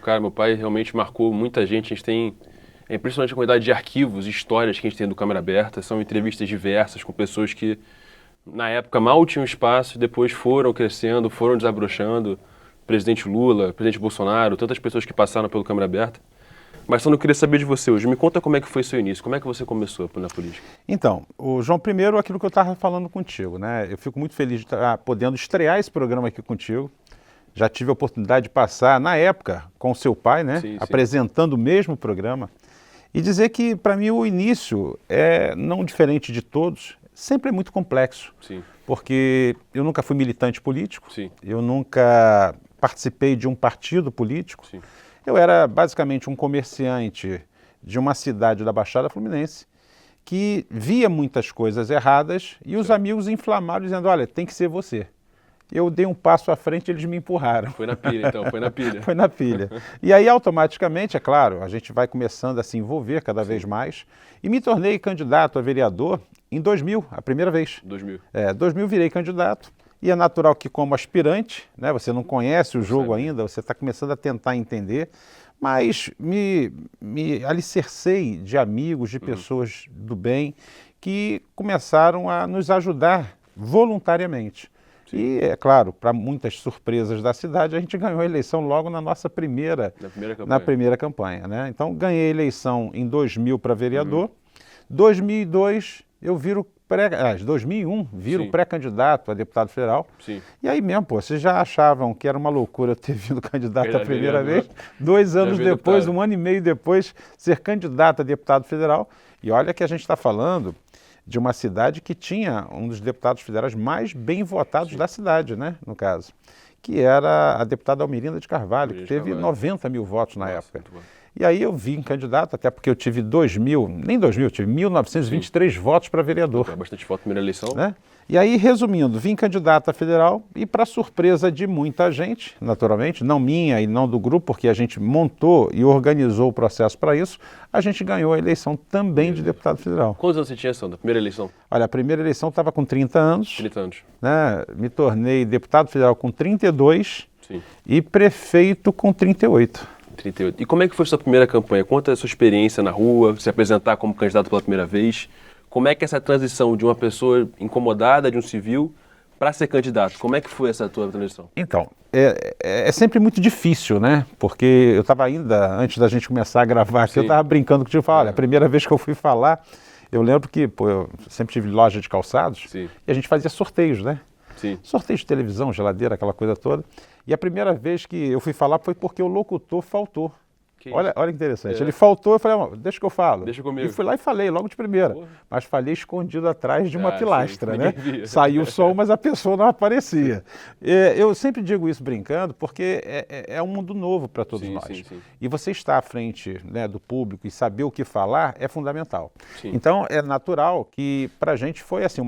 Cara, meu pai realmente marcou muita gente. A gente tem... É impressionante a quantidade de arquivos, histórias que a gente tem do Câmara Aberta. São entrevistas diversas com pessoas que, na época, mal tinham espaço e depois foram crescendo, foram desabrochando. Presidente Lula, presidente Bolsonaro, tantas pessoas que passaram pelo Câmara Aberta. Mas só não queria saber de você hoje. Me conta como é que foi seu início, como é que você começou na política? Então, o João, primeiro aquilo que eu estava falando contigo, né? Eu fico muito feliz de estar podendo estrear esse programa aqui contigo. Já tive a oportunidade de passar, na época, com o seu pai, né? Sim. Apresentando o mesmo programa. E dizer que, para mim, o início é, não diferente de todos, sempre é muito complexo. Sim. Porque eu nunca fui militante político, Sim. eu nunca participei de um partido político. Sim. Eu era basicamente um comerciante de uma cidade da Baixada Fluminense que via muitas coisas erradas e os amigos inflamaram dizendo, olha, tem que ser você. Eu dei um passo à frente e eles me empurraram. Foi na pilha, então, foi na pilha. Foi na pilha. E aí, automaticamente, é claro, a gente vai começando a se envolver cada vez mais. E me tornei candidato a vereador em 2000, a primeira vez. 2000. 2000 virei candidato. E é natural que, como aspirante, né, você não conhece o jogo ainda, você está começando a tentar entender, mas me alicercei de amigos, de pessoas do bem, que começaram a nos ajudar voluntariamente. Sim. E, é claro, para muitas surpresas da cidade, a gente ganhou a eleição logo na nossa primeira campanha. Né? Então, ganhei a eleição em 2000 para vereador. 2002, eu viro 2001, viro pré-candidato a deputado federal. Sim. E aí mesmo, pô, vocês já achavam que era uma loucura eu ter vindo candidato a primeira vez, 2 anos depois, 1 ano e meio depois, ser candidato a deputado federal. E olha que a gente está falando de uma cidade que tinha um dos deputados federais mais bem votados da cidade, né, no caso, que era a deputada Almirinda de Carvalho, que teve 90 mil votos na época. E aí eu vim candidato, até porque eu tive 1923 votos para vereador. É bastante voto na primeira eleição. Né? E aí, resumindo, vim candidato a federal e, para surpresa de muita gente, naturalmente, não minha e não do grupo, porque a gente montou e organizou o processo para isso, a gente ganhou a eleição também de deputado federal. Quantos anos você tinha, Sandra, primeira eleição? Olha, a primeira eleição estava com 30 anos. 30 anos. Né? Me tornei deputado federal com 32 Sim. E prefeito com 38. 38. E como é que foi a sua primeira campanha? Conta a sua experiência na rua, se apresentar como candidato pela primeira vez. Como é que é essa transição de uma pessoa incomodada, de um civil, para ser candidato? Como é que foi essa tua transição? Então, é sempre muito difícil, né? Porque eu estava ainda, antes da gente começar a gravar aqui, eu estava brincando contigo, olha, a primeira vez que eu fui falar, eu lembro que, pô, eu sempre tive loja de calçados. Sim. E a gente fazia sorteios, né? Sim. Sorteio de televisão, geladeira, aquela coisa toda. E a primeira vez que eu fui falar foi porque o locutor faltou. Olha que interessante. Ele faltou, eu falei, deixa que eu falo. Deixa comigo. E fui lá e falei, logo de primeira. Porra. Mas falei escondido atrás de uma pilastra, sim, né? via. Saiu o som, mas a pessoa não aparecia. Eu sempre digo isso brincando, porque é um mundo novo para todos nós. Sim. E você estar à frente, né, do público e saber o que falar é fundamental. Sim. Então, é natural que para a gente foi assim,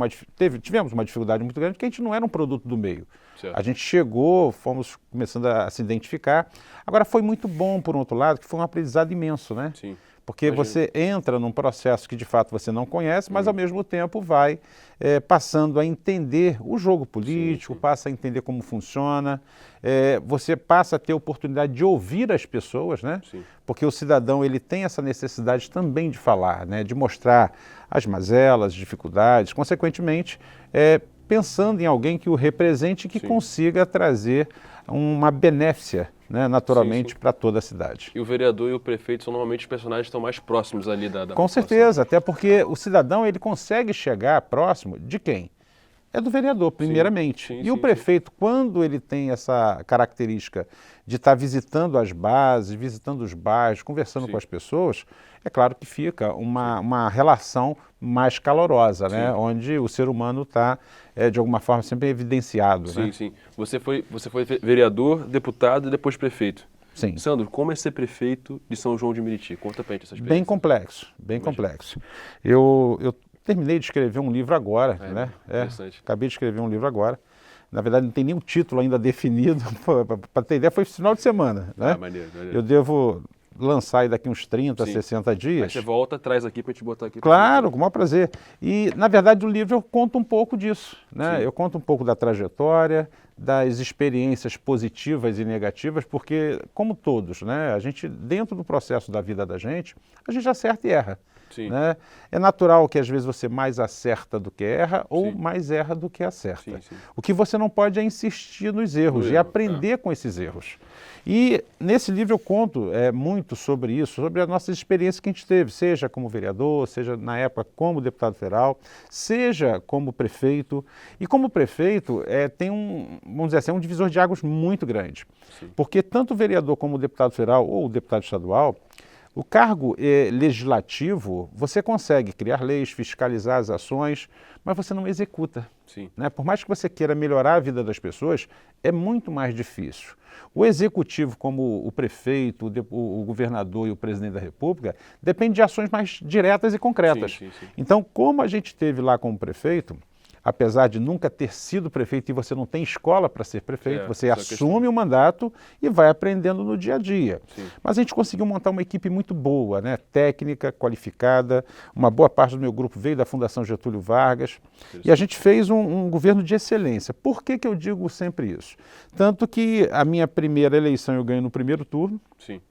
tivemos uma dificuldade muito grande, porque a gente não era um produto do meio. Certo. A gente chegou, fomos começando a se identificar. Agora, foi muito bom, por um outro lado, que foi um aprendizado imenso, né? Sim. Porque você entra num processo que, de fato, você não conhece, mas, ao mesmo tempo, vai passando a entender o jogo político, passa a entender como funciona, você passa a ter a oportunidade de ouvir as pessoas, né? Sim. Porque o cidadão ele tem essa necessidade também de falar, né? De mostrar as mazelas, as dificuldades, consequentemente, pensando em alguém que o represente e que consiga trazer uma benéficia, né, naturalmente, para toda a cidade. E o vereador e o prefeito são normalmente os personagens que estão mais próximos ali da Com certeza, até porque o cidadão ele consegue chegar próximo de quem? É do vereador, primeiramente. E o prefeito, quando ele tem essa característica de estar visitando as bases, visitando os bairros, conversando com as pessoas, é claro que fica uma relação mais calorosa, né? Onde o ser humano está, de alguma forma, sempre evidenciado. Sim, né? sim. Você foi vereador, deputado e depois prefeito. Sim. Sandro, como é ser prefeito de São João de Meriti? Conta pra gente essa experiência. Bem complexo, bem complexo. Eu terminei de escrever um livro agora, né? Interessante. Acabei de escrever um livro agora. Na verdade, não tem nenhum título ainda definido. Para ter ideia, foi final de semana, né? Maneiro. Eu devo lançar aí daqui uns 30, 60 dias. Aí você volta, traz aqui para te botar aqui. Claro, com o maior prazer. E, na verdade, o livro eu conto um pouco disso, né? Eu conto um pouco da trajetória, das experiências positivas e negativas, porque, como todos, né, a gente, dentro do processo da vida da gente, a gente acerta e erra. Sim. Né? É natural que às vezes você mais acerta do que erra ou Sim. mais erra do que acerta. Sim, sim. O que você não pode é insistir nos erros e aprender com esses erros. E nesse livro eu conto muito sobre isso, sobre as nossas experiências que a gente teve, seja como vereador, seja na época como deputado federal, seja como prefeito. E como prefeito tem vamos dizer assim, um divisor de águas muito grande. Sim. Porque tanto o vereador como o deputado federal ou o deputado estadual, o cargo legislativo, você consegue criar leis, fiscalizar as ações, mas você não executa. Sim. Né? Por mais que você queira melhorar a vida das pessoas, é muito mais difícil. O executivo, como o prefeito, o governador e o presidente da República, depende de ações mais diretas e concretas. Sim, sim, sim. Então, como a gente teve lá como prefeito, apesar de nunca ter sido prefeito e você não tem escola para ser prefeito, você assume o mandato e vai aprendendo no dia a dia. Sim. Mas a gente conseguiu montar uma equipe muito boa, né? Técnica, qualificada, uma boa parte do meu grupo veio da Fundação Getúlio Vargas e a gente fez um governo de excelência. Por que eu digo sempre isso? Tanto que a minha primeira eleição eu ganhei no primeiro turno. Sim.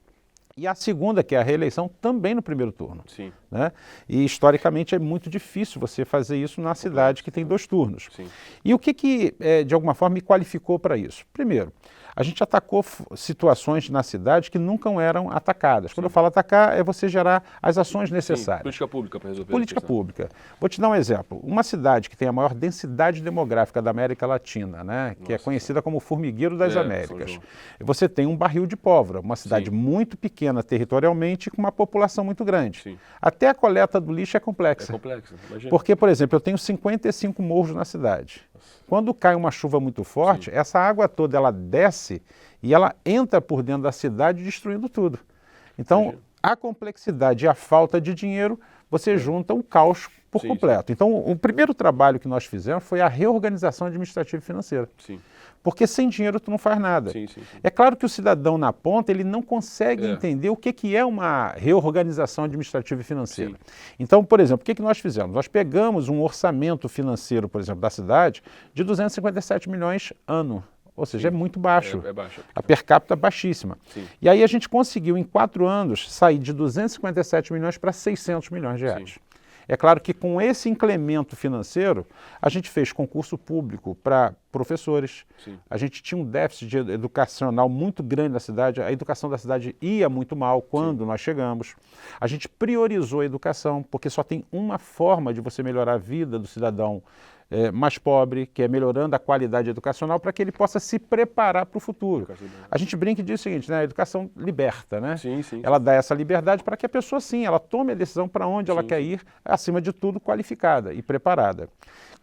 E a segunda, que é a reeleição, também no primeiro turno. Sim. Né? E historicamente é muito difícil você fazer isso na cidade que tem 2 turnos. Sim. E o que de alguma forma me qualificou para isso? Primeiro, a gente atacou situações na cidade que nunca eram atacadas. Quando eu falo atacar, é você gerar as ações necessárias. Sim, política pública para resolver Política pública. Vou te dar um exemplo. Uma cidade que tem a maior densidade demográfica da América Latina, né, que é conhecida como Formigueiro das Américas. Você tem um barril de pólvora, uma cidade muito pequena territorialmente com uma população muito grande. Sim. Até a coleta do lixo é complexa. É complexa, imagina. Porque, por exemplo, eu tenho 55 morros na cidade. Quando cai uma chuva muito forte, essa água toda ela desce e ela entra por dentro da cidade destruindo tudo. Então, a complexidade e a falta de dinheiro, você junta um caos por completo. Então, o primeiro trabalho que nós fizemos foi a reorganização administrativa e financeira. Sim. Porque sem dinheiro tu não faz nada. Sim, sim, sim. É claro que o cidadão na ponta, ele não consegue entender o que é uma reorganização administrativa e financeira. Sim. Então, por exemplo, o que nós fizemos? Nós pegamos um orçamento financeiro, por exemplo, da cidade, de 257 milhões ano. Ou seja, é muito baixo. É baixo. A per capita é baixíssima. Sim. E aí a gente conseguiu, em 4 anos, sair de 257 milhões para 600 milhões de reais. Sim. É claro que com esse incremento financeiro, a gente fez concurso público para professores. Sim. A gente tinha um déficit educacional muito grande na cidade. A educação da cidade ia muito mal quando nós chegamos. A gente priorizou a educação, porque só tem uma forma de você melhorar a vida do cidadão mais pobre, que é melhorando a qualidade educacional para que ele possa se preparar para o futuro. A gente brinca e diz o seguinte, né? A educação liberta, né? Sim, sim. Ela dá essa liberdade para que a pessoa, sim, ela tome a decisão para onde ela quer ir, acima de tudo, qualificada e preparada.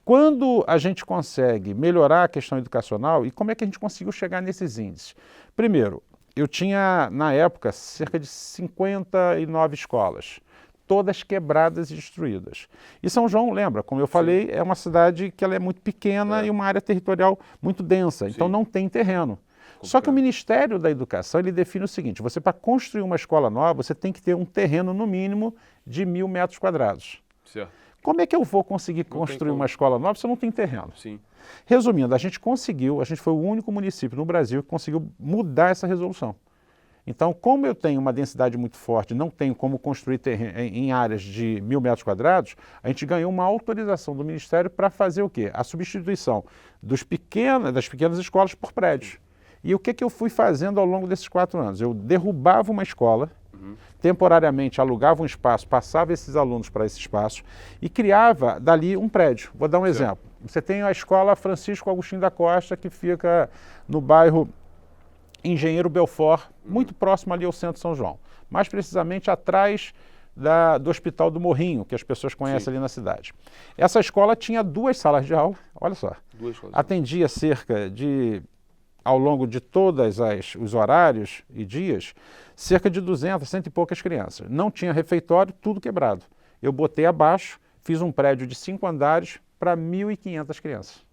Quando a gente consegue melhorar a questão educacional, e como é que a gente conseguiu chegar nesses índices? Primeiro, eu tinha, na época, cerca de 59 escolas. Todas quebradas e destruídas. E São João, lembra, como eu falei, é uma cidade que ela é muito pequena e uma área territorial muito densa, então não tem terreno. Só que o Ministério da Educação, ele define o seguinte, você para construir uma escola nova, você tem que ter um terreno no mínimo de 1.000 metros quadrados. Certo. Como é que eu vou conseguir construir uma escola nova se eu não tenho terreno? Sim. Resumindo, a gente foi o único município no Brasil que conseguiu mudar essa resolução. Então, como eu tenho uma densidade muito forte, não tenho como construir em áreas de 1.000 metros quadrados, a gente ganhou uma autorização do Ministério para fazer o quê? A substituição das pequenas escolas por prédios. E o que eu fui fazendo ao longo desses 4 anos? Eu derrubava uma escola, temporariamente alugava um espaço, passava esses alunos para esse espaço e criava dali um prédio. Vou dar um exemplo. Você tem a escola Francisco Agostinho da Costa, que fica no bairro Engenheiro Belfort, muito próximo ali ao centro de São João. Mais precisamente atrás do Hospital do Morrinho, que as pessoas conhecem ali na cidade. Essa escola tinha 2 salas de aula, olha só. 2 salas. Atendia cerca de, ao longo de todos os horários e dias, cerca de 200, 100 e poucas crianças. Não tinha refeitório, tudo quebrado. Eu botei abaixo, fiz um prédio de 5 andares para 1.500 crianças.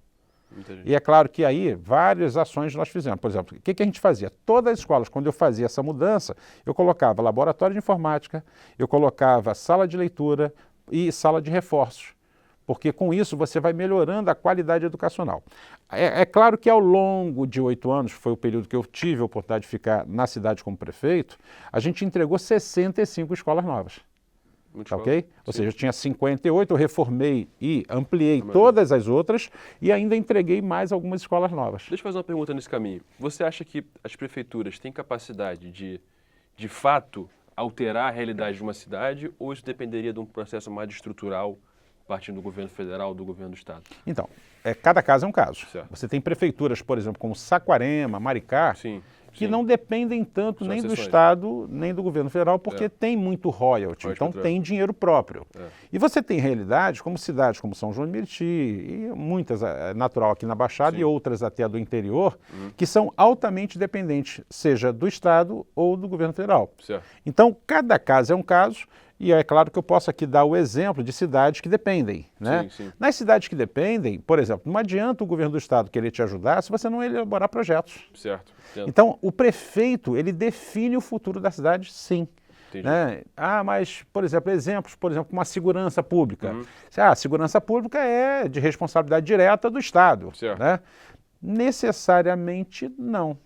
E é claro que aí várias ações nós fizemos. Por exemplo, o que a gente fazia? Todas as escolas, quando eu fazia essa mudança, eu colocava laboratório de informática, eu colocava sala de leitura e sala de reforços. porque com isso você vai melhorando a qualidade educacional. É claro que ao longo de 8 anos, foi o período que eu tive a oportunidade de ficar na cidade como prefeito, a gente entregou 65 escolas novas. Tá ok? Ou seja, eu tinha 58, eu reformei e ampliei todas as outras e ainda entreguei mais algumas escolas novas. Deixa eu fazer uma pergunta nesse caminho. Você acha que as prefeituras têm capacidade de fato, alterar a realidade de uma cidade ou isso dependeria de um processo mais estrutural partindo do governo federal, do governo do estado? Então, cada caso é um caso. Certo. Você tem prefeituras, por exemplo, como Saquarema, Maricá, que não dependem tanto nem do Estado, nem do governo federal, porque tem muito royalty, então tem dinheiro próprio. E você tem realidades como cidades como São João de Meriti, e muitas, natural aqui na Baixada, e outras até do interior, que são altamente dependentes, seja do Estado ou do governo federal. Certo. Então, cada caso é um caso, e é claro que eu posso aqui dar o exemplo de cidades que dependem, né? Nas cidades que dependem, por exemplo, não adianta o governo do estado querer te ajudar se você não elaborar projetos. Certo. Então, o prefeito, ele define o futuro da cidade, sim. Né? Mas, por exemplo, como a segurança pública. A segurança pública é de responsabilidade direta do Estado. Né? Necessariamente não.